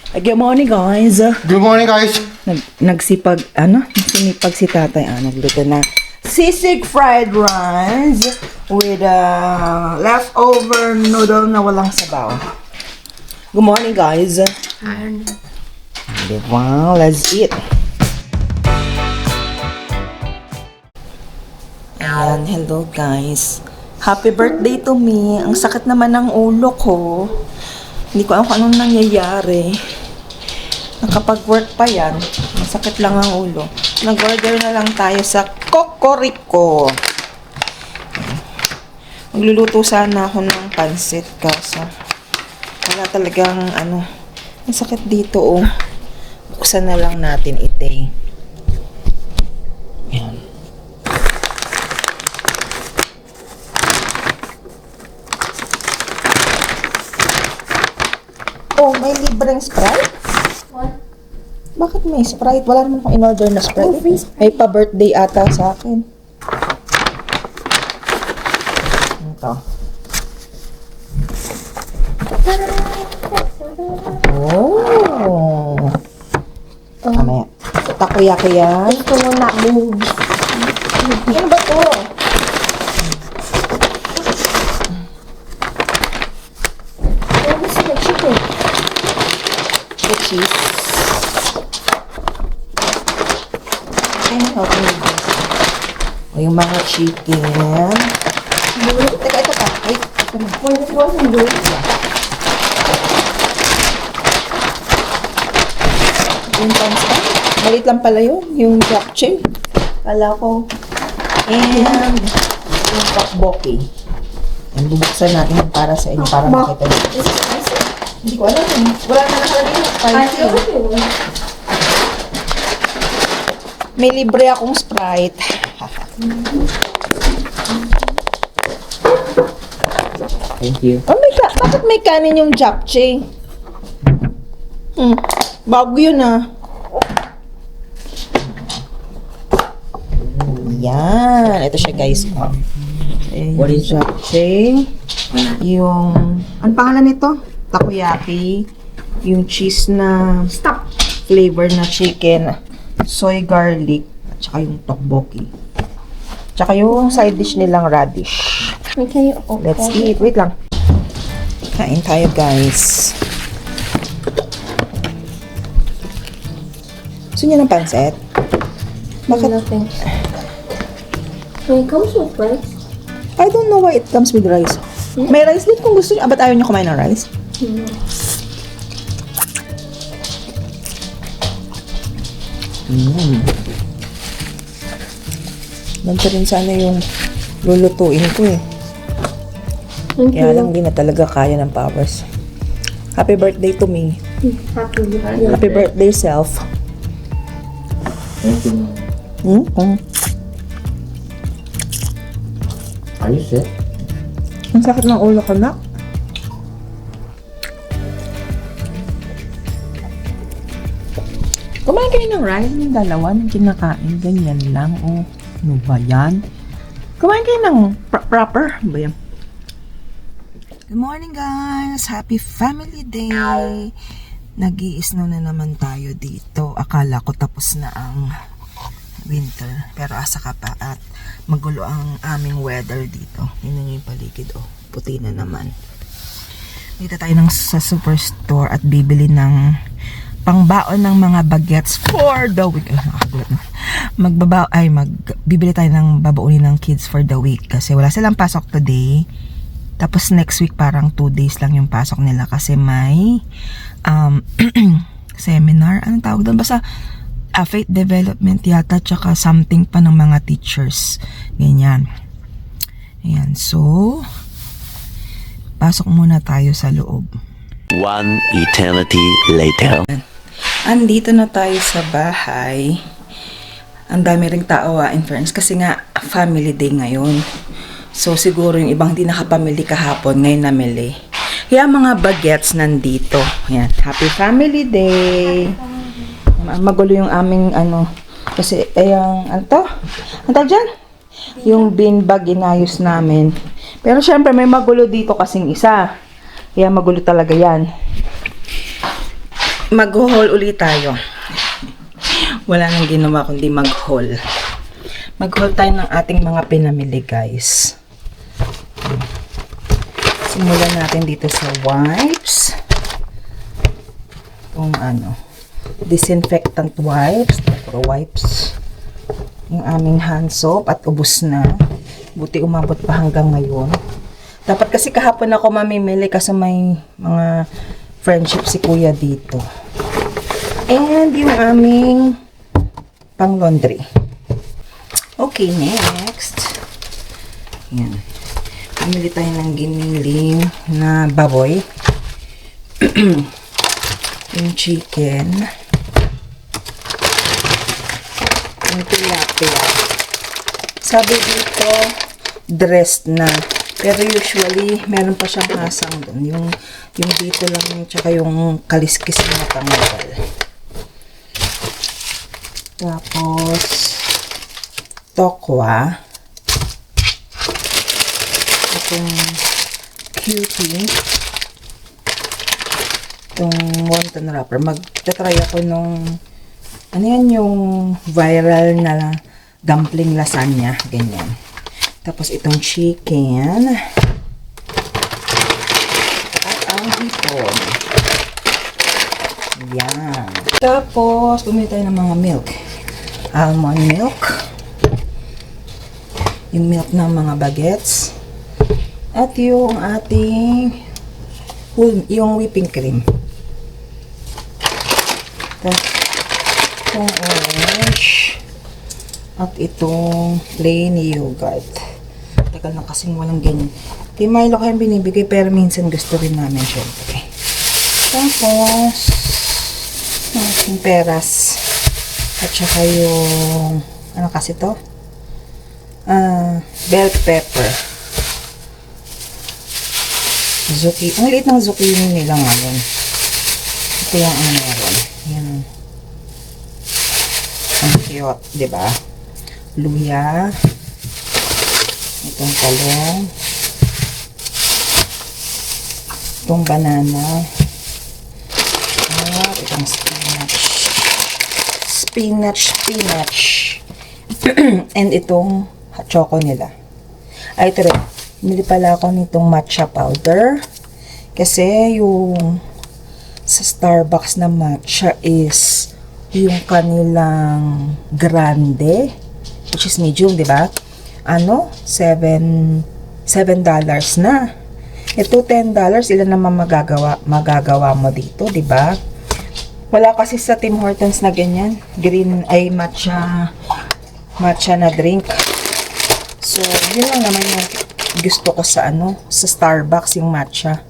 Good morning, guys. Good morning, guys. Sinipag si tatay. Nagluto na sisig fried rice with leftover noodle na walang sabaw. Good morning, guys. Wow, let's eat. Ayan, hello guys. Happy birthday to me. Ang sakit naman ng ulo ko. Hindi ko alam kung anong nangyayari. Nakapag-work pa yan. Masakit lang ang ulo. Nag-order na lang tayo sa Cocorico. Magluluto sana ako ng pansit kaso wala talagang ang sakit dito oh. Buksan na lang natin ite. Yan. Oh, may libreng Sprite? What? Bakit may Sprite? Wala naman akong in-order na Sprite. Oh, free Sprite. May pa-birthday ata sa akin. Ito. Oh. Mamaya. Takoyaki yan. Gusto mo na move. Ano ba to? What is the chicken? The cheese. Ay, okay. O yung mga chicken. Teka, ito pa. Ay, ito na. When it wasn't good. Yung pansa. Malit lang pala yun. Yung japchae. Kala ko. And yung tteokbokki. Yan, bubuksan natin para sa inyo. Para makita nyo. Is it spicy? Hindi ko alam eh. Wala na nakalagay yung I spicy. feel like it was. May libre akong Sprite. Thank you. Oh my God, bakit may kanin yung japchae? Bago yun ah. Yan. Ito siya guys. What is japchae? Yung, ano pangalan nito? Takoyaki. Yung cheese na Stop. flavor na chicken. Soy garlic. Tsaka yung tteokbokki. Tsaka yung side dish nilang radish. Can you open Let's eat. Wait lang. Kain tayo, guys. Gusto niyo ng pansit? Bakit? Nothing. It comes with rice. I don't know why it comes with rice. May rice din kung gusto niyo. Ba't ayaw niyo kumain ng rice? Ganito rin sana yung lulutuin ko eh. Thank Kaya you. lang di na talaga kaya ng powers. Happy birthday to me. Happy birthday. Happy birthday, self. Thank you. Are you sick? Ang sakit ng ulo ko na. Kumain kayo ng rice, yung dalawa, yung kinakain, ganyan lang. Oh, ano ba yan? Kumain kayo ng proper. Ano ba yan? Good morning guys! Happy Family Day! Nag-i-snow na naman tayo dito. Akala ko tapos na ang winter. Pero asa ka pa at magulo ang aming weather dito. Yun yung paligid. Oh, puti na naman. Dito tayo sa superstore at bibili ng pangbaon ng mga bagets for the week. Bibili tayo ng babaunin ng kids for the week kasi wala silang pasok today. Tapos next week parang 2 days lang yung pasok nila kasi may seminar. Anong tawag doon? Basta faith development yata tsaka something pa ng mga teachers. Ganyan. Ayan. So, pasok muna tayo sa loob. One eternity later. Andito na tayo sa bahay. Ang dami ring tao in fairness kasi nga family day ngayon. So siguro yung ibang hindi nakapamili kahapon ngayon namili. Kaya mga bagets nandito. Yan. Happy Family Day. Magulo yung aming kasi yung ano tawag dyan? Yung bin bag inayos namin. Pero syempre may magulo dito kasing isa. Kaya magulo talaga yan. mag-haul ulit tayo. Wala nang ginawa kundi mag-haul. Mag-haul tayo ng ating mga pinamili, guys. Simulan natin dito sa wipes. Itong disinfectant wipes. Wipes. Yung aming hand soap at ubos na. Buti umabot pa hanggang ngayon. Dapat kasi kahapon ako mamimili kasi may mga friendship si kuya dito. And yung aming pang laundry. Okay, next. Yan. Pumili tayo ng giniling na baboy. Yung chicken. Yung tilapia. Sabi dito, dressed na. Pero usually, meron pa siyang hasang doon. Yung dito lang, tsaka yung kaliskis na tanggal. Tapos, tokwa. Itong cutie. Itong wonton wrapper. Magtatry ako nung, ano yan, yung viral na dumpling lasagna. Ganyan. Tapos, itong chicken. At ang hipon. Yan. Tapos, bumili tayo ng mga milk. Almond milk. Yung milk ng mga bagets. At yung ating yung whipping cream. Tapos, itong orange. At itong plain yogurt. Tagal na kasing walang ganyan. Kay Milo kayo binibigay pero minsan gusto rin namin syempre. Tapos, yung peras. At saka yung, ano kasi to? Bell pepper. Zucchini. Ang liit ng zucchini nila ngayon. Ito yung ano meron. Yan. Ang cute, diba? Luya. Itong talong. Itong banana. At itong spinach. Spinach. And itong choco nila. Ay, ito rin. Bili pala ako nitong matcha powder. Kasi yung sa Starbucks na matcha is yung kanilang grande, which is medium, di ba? $7 na. Ito $10, ilan naman magagawa mo dito, di ba? Wala kasi sa Tim Hortons na ganyan. Green ay matcha na drink. So, yun lang naman yung gusto ko sa sa Starbucks, yung matcha.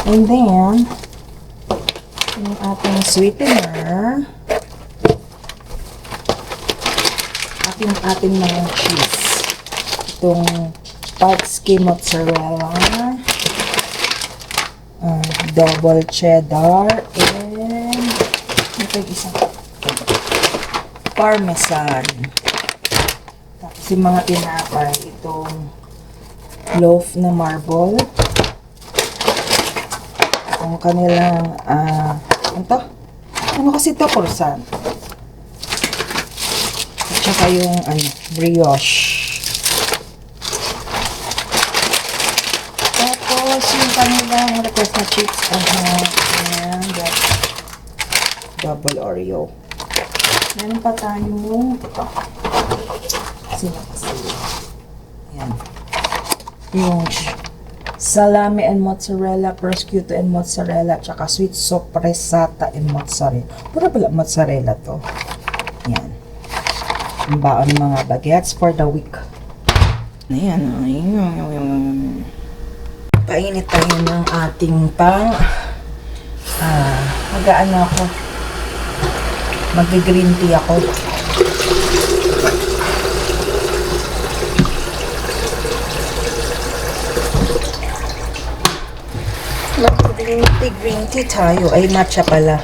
And then, yung ating sweetener. At yung ating mga cheese. Itong Pazzi mozzarella. Double cheddar. And ito yung isang parmesan. Tapos yung mga tinapay. Itong loaf na marble. Ang kanilang, ano kasi ito? Croissant. At saka yung, brioche. Tapos, yung kanilang request na chips, and double Oreo. Meron pa tayong, yan. Yung salami and mozzarella, prosciutto and mozzarella, tsaka sweet soppressata and mozzarella. Pura pala mozzarella to. Yan. Ang baon ng mga bagets for the week. Ayan. Painit tayo ng ating mag-ano ako. Mag-green tea ako. Green tea tayo. Ay, matcha pala.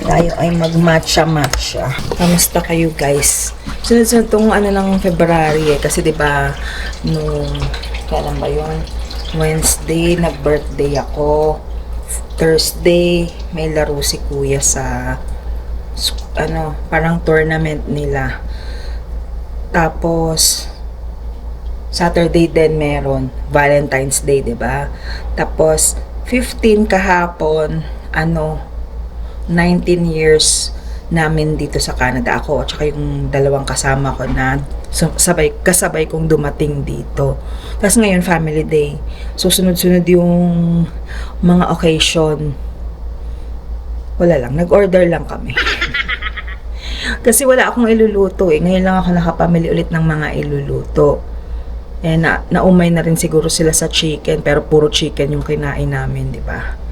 Tayo ay mag-matcha. Kamusta kayo, guys? Sunod-sunod itong ng February kasi diba kailan ba yun? Wednesday, nag-birthday ako. Thursday, may laro si kuya sa parang tournament nila. Tapos Saturday din meron Valentine's Day, 'di ba? Tapos 15 kahapon, 19 years namin dito sa Canada, ako at saka yung dalawang kasama ko na kasabay kong dumating dito. Tapos ngayon family day. So sunod-sunod yung mga occasion. Wala lang, nag-order lang kami. Kasi wala akong iluluto eh. Ngayon lang ako nakapamili ulit ng mga iluluto. Eh, naumay na rin siguro sila sa chicken, pero puro chicken yung kinain namin, di ba?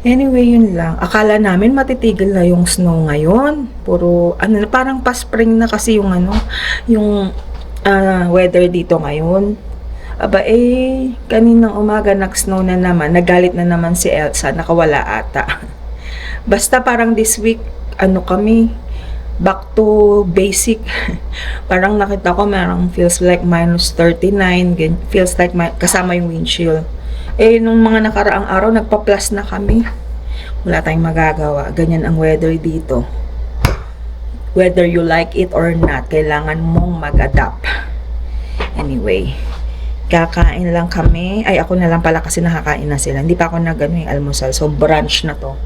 Anyway, yun lang. Akala namin matitigil na yung snow ngayon. Puro, parang pa-spring na kasi yung weather dito ngayon. Aba kaninang umaga nag-snow na naman. Nagalit na naman si Elsa. Nakawala ata. Basta parang this week, kami, back to basic. Parang nakita ko, merong feels like minus 39. Feels like kasama yung windshield. Nung mga nakaraang araw, nagpa-plus na kami. Wala tayong magagawa. Ganyan ang weather dito. Whether you like it or not, kailangan mong mag-adapt. Anyway, kakain lang kami. Ay, ako na lang pala kasi nakakain na sila. Hindi pa ako almusal. So, brunch na to.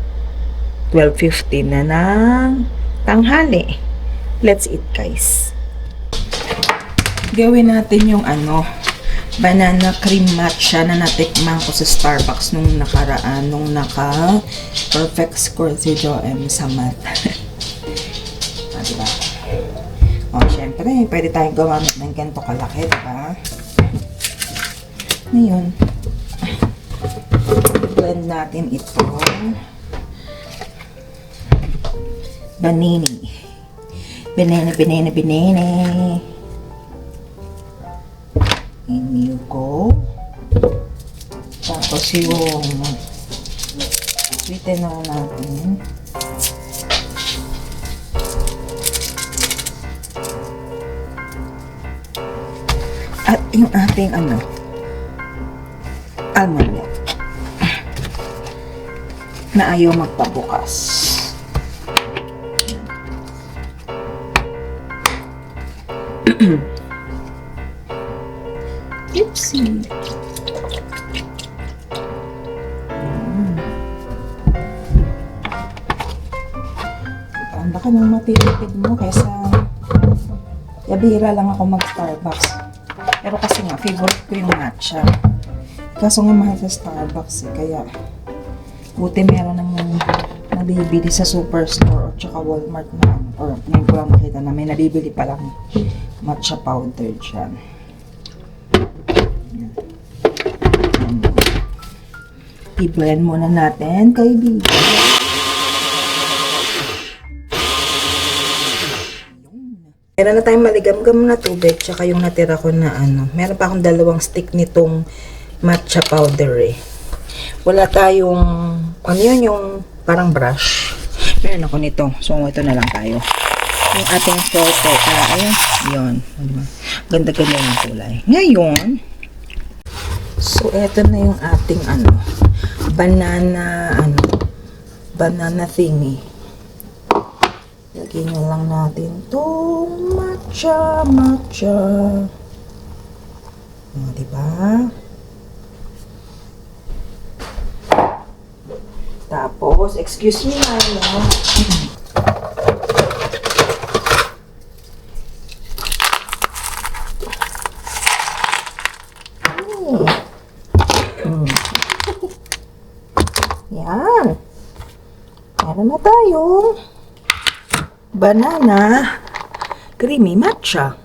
12:15 na ng tanghali. Let's eat, guys. Gawin natin yung banana cream matcha na natikman ko sa Starbucks nung nakaraan, nung perfect score si Joem sa math. Diba? Syempre, pwede tayong gumamit ng ganito kalaki, diba? Ngayon, blend natin ito. Banini. In you go. Tapos yung sweetener natin. At yung ating almond milk na ayaw magpabukas. Oopsie. Ang laki ng matipid mo kaysa bihira lang ako mag-Starbucks. Pero kasi nga, favorite ko yung matcha. Kaso nga mahal sa Starbucks kaya buti meron naman nabibili sa Superstore o tsaka Walmart na or ngayon ko lang makita na may nabibili palang matcha powder dyan. I-blend muna natin, kaibigan. Meron na tayong maligam-gam na tubig, tsaka yung natira ko na meron pa akong 2 stick nitong matcha powder eh. Wala tayong, yung parang brush. Meron ako nito, so ito na lang tayo. Yung ating filter, ayun, yun. Ganda-ganda yung kulay. Ngayon, so ito na yung ating banana thingy. Lagyan na lang natin itong matcha. Diba? Tapos, excuse me na, Yan. Meron na tayo banana creamy matcha.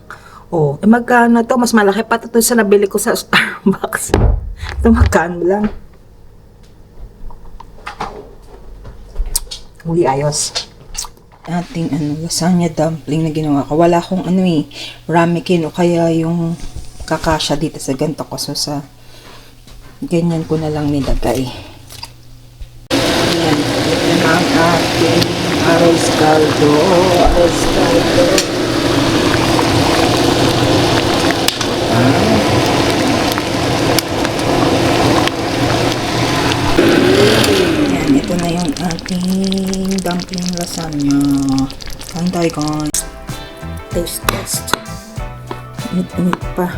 Magkano to? Mas malaki pa ito sa nabili ko sa Starbucks. Ito magkano lang. Uy, ayos. Ating lasagna dumpling na ginawa ko. Wala akong ramekin o kaya yung kakasya dito sa ganito ko. So sa ganyan ko na lang nilagay. Ayan. Ito na ang ating arroz caldo. aking dumpling lasagna. Kain tayo guys. Taste test. Init-init pa.